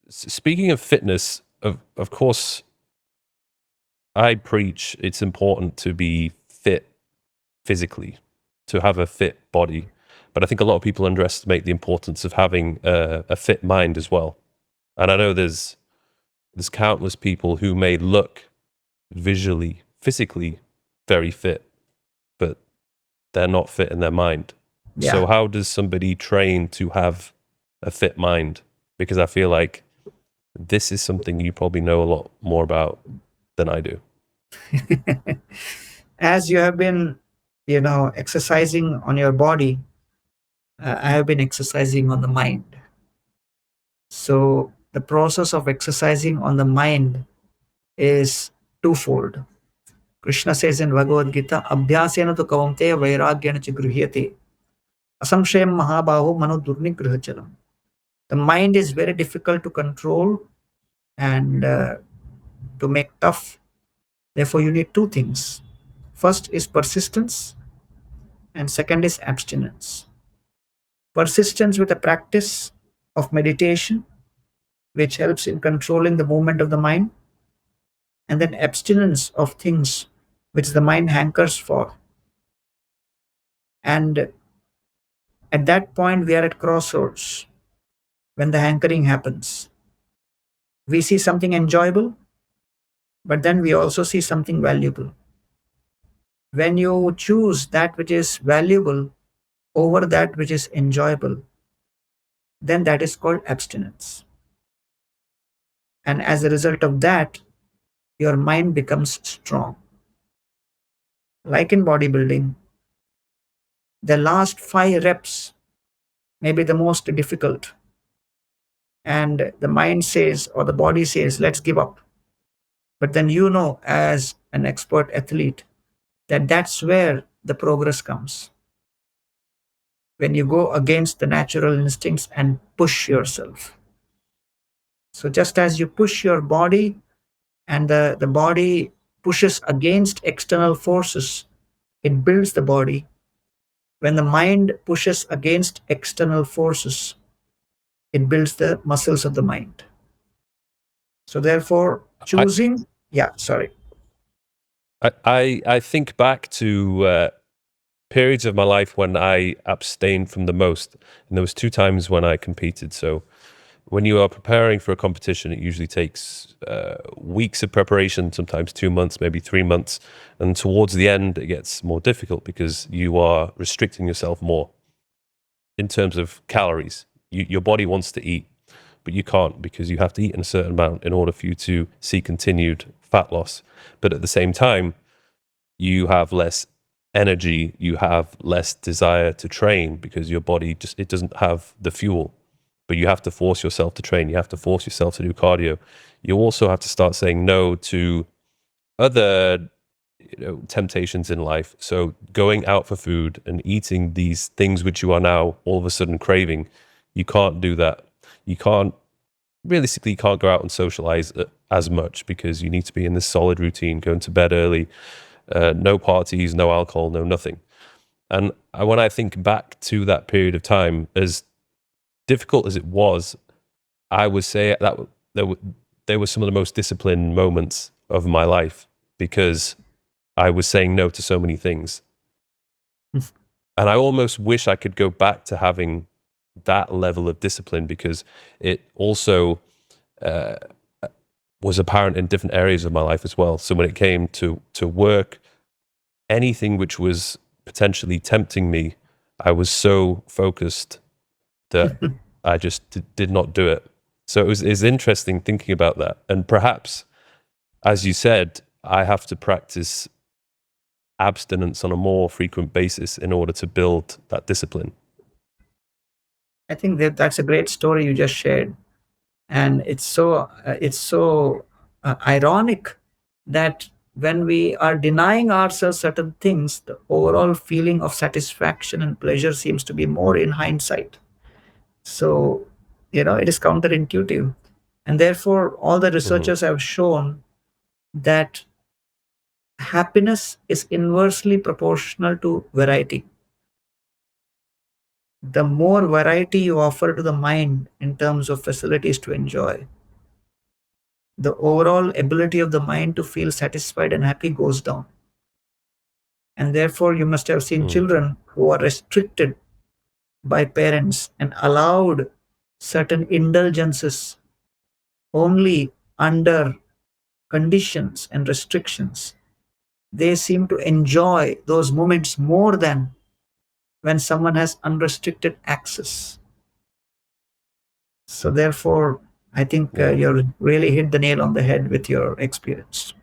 Speaking of fitness, of course, I preach it's important to be fit physically, to have a fit body. But I think a lot of people underestimate the importance of having a fit mind as well. And I know there's countless people who may look visually, physically very fit, but they're not fit in their mind. Yeah. So how does somebody train to have a fit mind? Because I feel like this is something you probably know a lot more about than I do. As you have been, exercising on your body, I have been exercising on the mind. So the process of exercising on the mind is twofold. Krishna says in Bhagavad Gita, Abhyasena tu kavanteya vairagyana ch gruhyate. Asamshayam mahabaho mano durnigrahachalam. The mind is very difficult to control and to make tough. Therefore, you need two things. First is persistence, and second is abstinence. Persistence with a practice of meditation, which helps in controlling the movement of the mind, and then abstinence of things which the mind hankers for. And at that point, we are at crossroads when the hankering happens. We see something enjoyable, but then we also see something valuable. When you choose that which is valuable over that which is enjoyable, then that is called abstinence. And as a result of that, your mind becomes strong. Like in bodybuilding, the last 5 reps may be the most difficult. And the mind says, or the body says, let's give up. But then as an expert athlete, that that's where the progress comes. When you go against the natural instincts and push yourself. So just as you push your body and the body pushes against external forces, it builds the body. When the mind pushes against external forces, it builds the muscles of the mind. So therefore, I choosing, yeah, sorry. I think back to periods of my life when I abstained from the most, and there was 2 times when I competed. So when you are preparing for a competition, it usually takes weeks of preparation, sometimes 2 months, maybe 3 months. And towards the end, it gets more difficult because you are restricting yourself more in terms of calories. Your body wants to eat, but you can't because you have to eat in a certain amount in order for you to see continued fat loss. But at the same time, you have less energy, you have less desire to train because your body just it doesn't have the fuel. But you have to force yourself to train, you have to force yourself to do cardio. You also have to start saying no to other temptations in life. So going out for food and eating these things which you are now all of a sudden craving, you can't do that. You can't realistically you can't go out and socialize as much because you need to be in this solid routine, going to bed early, no parties, no alcohol, no nothing. And when I think back to that period of time, as difficult as it was, I would say that they were some of the most disciplined moments of my life because I was saying no to so many things. And I almost wish I could go back to having that level of discipline because it also uh, was apparent in different areas of my life as well. So when it came to work, anything which was potentially tempting me, I was so focused that I just did not do it. So it's interesting thinking about that. And perhaps, as you said, I have to practice abstinence on a more frequent basis in order to build that discipline. I think that's a great story you just shared. And it's so ironic that when we are denying ourselves certain things, the overall feeling of satisfaction and pleasure seems to be more in hindsight. So, it is counterintuitive. And therefore, all the Mhm. researchers have shown that happiness is inversely proportional to variety. The more variety you offer to the mind in terms of facilities to enjoy, the overall ability of the mind to feel satisfied and happy goes down. And therefore, you must have seen Mm. children who are restricted by parents and allowed certain indulgences only under conditions and restrictions. They seem to enjoy those moments more than when someone has unrestricted access. So, therefore, I think Yeah. you really hit the nail on the head with your experience.